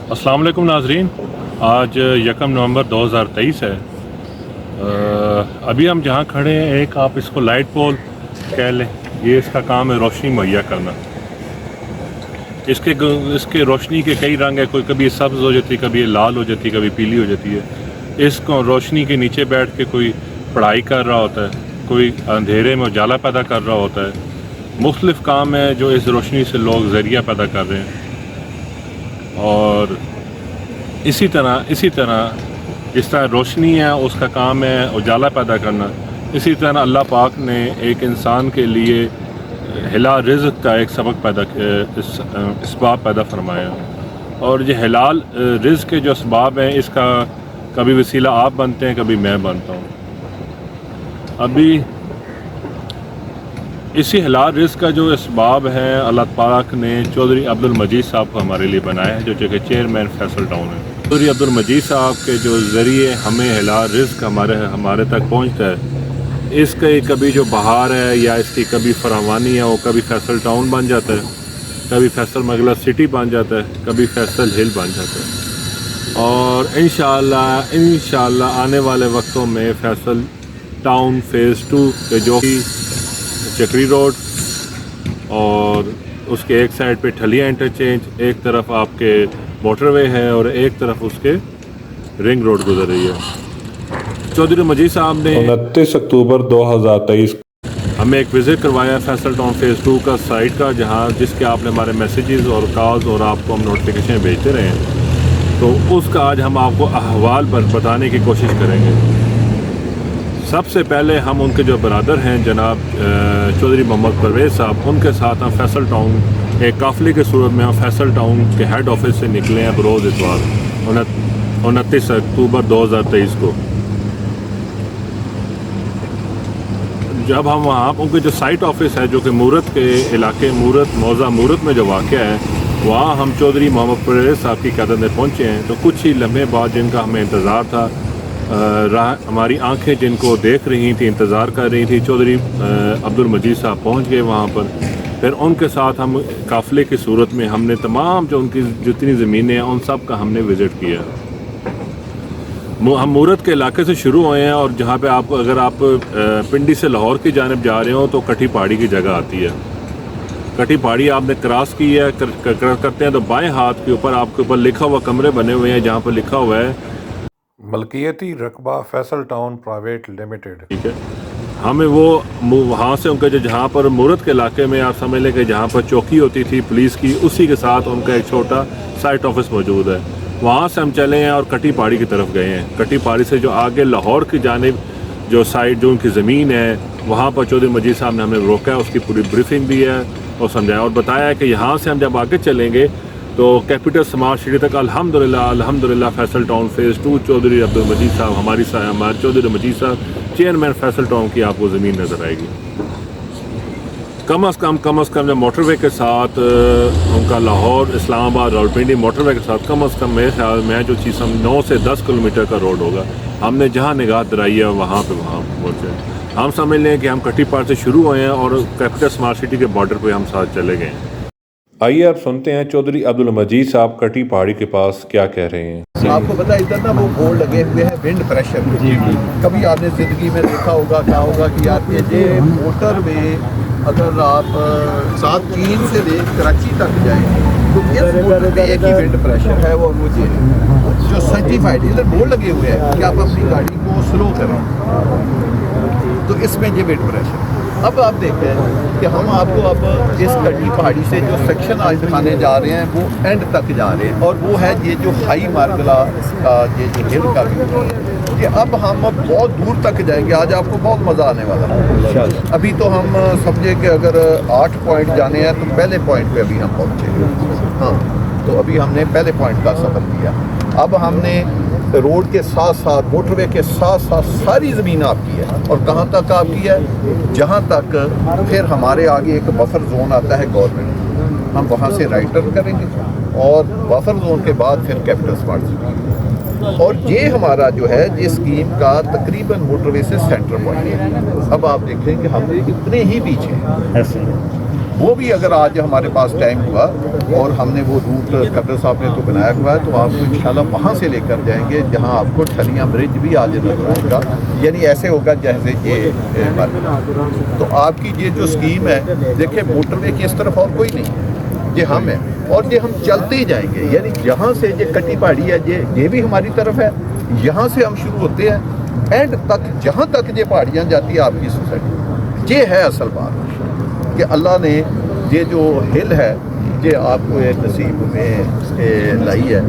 अस्सलाम वालेकुम नाजरीन। आज 1 नवंबर 2023 है। अभी हम जहाँ खड़े हैं, एक आप इसको लाइट पोल कह लें, ये इसका काम है रोशनी मुहैया करना। इसके रोशनी के कई रंग है, कोई कभी सब्ज़ हो जाती है, कभी लाल हो जाती है, कभी पीली हो जाती है। इसको रोशनी के नीचे बैठ के कोई पढ़ाई कर रहा होता है, कोई अंधेरे में उजाला पैदा कर रहा होता है। मुख्तलिफ़ काम है जो इस रोशनी से लोग ज़रिया पैदा कर रहे हैं। और इसी तरह जिस तरह रोशनी है उसका काम है उजाला पैदा करना, इसी तरह अल्लाह पाक ने एक इंसान के लिए हिलाल रिज़्क़ का एक सबक इसबाब पैदा फरमाया। और ये हिलाल रिज़्क़ के जो इसबाब हैं, इसका कभी वसीला आप बनते हैं, कभी मैं बनता हूँ। अभी इसी हिलाल रिज़्क़ का जो इसबाब है, अल्लाह पाक ने चौधरी अब्दुल मजीद साहब को हमारे लिए बनाया है, जो जगह चेयरमैन फैसल टाउन है। चौधरी अब्दुल मजीद साहब के जो ज़रिए हमें हिलाल रिज़्क़ हमारे तक पहुँचता है, इसका कभी जो बहार है या इसकी कभी फरावानी है, वो कभी फैसल टाउन बन जाता है, कभी फैसल मगला सिटी बन जाता है, कभी फैसल हिल बन जाता है। और इंशाअल्लाह आने वाले वक्तों में फैसल टाउन फ़ेज़ 2 के जो कि चक्री रोड और उसके एक साइड पे ठलिया इंटरचेंज, एक तरफ आपके मोटरवे है और एक तरफ उसके रिंग रोड गुजर रही है। चौधरी मजीद साहब ने 29 अक्टूबर 2023 हमें एक विज़िट करवाया फैसल टाउन फ़ेज़ 2 का साइट का, जहां जिसके आपने हमारे मैसेजेस और कॉल्स और आपको हम नोटिफिकेशन भेजते रहे हैं। तो उसका आज हम आपको अहवाल बताने की कोशिश करेंगे। सबसे पहले हम उनके जो बरादर हैं जनाब चौधरी मोहम्मद परवेज़ साहब, उनके साथ हम फैसल टाउन एक काफ़िले के सूरत में हम फैसल टाउन के हेड ऑफिस से निकले हैं बरोज़ इतवार 29 अक्टूबर 2023 को। जब हम वहाँ उनके जो साइट ऑफिस है, जो कि मूरत के इलाके मौज़ा मूरत में जो वाक़या है, वहाँ हम चौधरी मोहम्मद परवेज़ साहब की क़यादत में पहुँचे हैं। तो कुछ ही लम्हे बाद जिनका हमें इंतज़ार था, हमारी आंखें जिनको देख रही थी, इंतज़ार कर रही थी, चौधरी अब्दुल मजीद साहब पहुंच गए वहां पर। फिर उनके साथ हम काफ़िले की सूरत में हमने तमाम जो उनकी जितनी ज़मीनें हैं उन सब का हमने विज़िट किया। हम मूरत के इलाके से शुरू हुए हैं और जहाँ पे आप अगर आप पिंडी से लाहौर की जानिब जा रहे हो तो कटी पहाड़ी की जगह आती है। कटी पहाड़ी आपने क्रॉस की है, करते हैं तो बाएँ हाथ के ऊपर आपके ऊपर लिखा हुआ कमरे बने हुए हैं, जहाँ पर लिखा हुआ है मलकियती रकबा फैसल टाउन प्राइवेट लिमिटेड। ठीक है। हमें वो वहाँ से उनका जो जहाँ पर मूरत के इलाके में आप समझ लें कि जहाँ पर चौकी होती थी पुलिस की, उसी के साथ उनका एक छोटा साइट ऑफिस मौजूद है। वहाँ से हम चले हैं और कटी पहाड़ी की तरफ गए हैं। कटी पहाड़ी से जो आगे लाहौर की जानिब जो साइड जो उनकी ज़मीन है, वहाँ पर चौधरी मजीद साहब ने हमें रोका है, उसकी पूरी ब्रीफिंग दी है और समझाया और बताया है कि यहाँ से हम जब आगे चलेंगे तो कैपिटल स्मार्ट सिटी तक अल्हम्दुलिल्लाह फैसल टाउन फ़ेज़ 2 चौधरी अब्दुल मजीद साहब हमारे चौधरी मजीद साहब चेयरमैन फैसल टाउन की आपको ज़मीन नज़र आएगी। कम अज़ कम जब मोटरवे के साथ उनका लाहौर इस्लामाबाद रावलपिंडी मोटरवे के साथ कम अज़ कम मेरे ख्याल में जो चीज़ हम 9 से 10 किलोमीटर का रोड होगा। हमने जहाँ निगाह दराई है वहाँ पहुँचे। हम समझ लें कि हम कटी पहाड़ से शुरू हुए हैं और कैपिटल स्मार्ट सिटी के बॉर्डर पर हम साथ चले गए हैं। आइए आप सुनते हैं चौधरी अब्दुल मजीद साहब कटी पहाड़ी के पास क्या कह रहे हैं। आपको पता है इधर ना वो बोर्ड लगे हुए हैं विंड प्रेशर। कभी आपने ज़िंदगी में देखा होगा क्या होगा कि यार ये मोटर में अगर आप सात चीन से ले कराची तक जाए तो इस मोटर में एक ही विंड प्रेशर है, वो मुझे जो सर्टिफाइड इधर बोर्ड लगे हुए हैं कि आप अपनी गाड़ी को स्लो करें, तो इसमें ये विंड प्रेशर। अब आप देखते हैं कि हम आपको अब इस कटी पहाड़ी से जो सेक्शन आज दिखाने जा रहे हैं वो एंड तक जा रहे हैं, और वो है ये जो हाई मार्गला ये जो हिल का व्यू है, कि अब हम बहुत दूर तक जाएंगे। आज आपको बहुत मज़ा आने वाला है। अभी तो हम समझे कि अगर 8 पॉइंट जाने हैं तो पहले पॉइंट पे अभी हम पहुँचे। हाँ, तो अभी हमने पहले पॉइंट का सफ़र किया। अब हमने रोड के साथ साथ मोटरवे के साथ साथ सारी ज़मीन आपकी है, और कहाँ तक आपकी है, जहाँ तक फिर हमारे आगे एक बफर जोन आता है गवर्नमेंट, हम वहाँ से राइट टर्न करेंगे और बफर जोन के बाद फिर कैपिटल स्मार्ट सिटी। और ये हमारा जो है ये स्कीम का तकरीबन मोटरवे से सेंटर पॉइंट है। अब आप देखें कि हम कितने ही पीछे हैं। وہ بھی اگر آج ہمارے پاس ٹائم ہوا اور ہم نے وہ روٹ قدر صاحب نے تو بنایا ہوا ہے، تو آپ کو انشاءاللہ وہاں سے لے کر جائیں گے جہاں آپ کو ٹھلیاں برج بھی آج نظر آئے گا، یعنی ایسے ہوگا جیسے یہ تو آپ کی یہ جو اسکیم ہے، دیکھیں موٹر وے کی اس طرف اور کوئی نہیں ہے، یہ ہم ہیں اور یہ ہم چلتے ہی جائیں گے، یعنی جہاں سے یہ کٹی پہاڑی ہے یہ بھی ہماری طرف ہے، یہاں سے ہم شروع ہوتے ہیں اینڈ تک جہاں تک یہ پہاڑیاں جاتی ہے آپ کی سوسائٹی۔ یہ ہے اصل بات کہ اللہ نے یہ جو ہل ہے یہ آپ کو نصیب میں لائی ہے۔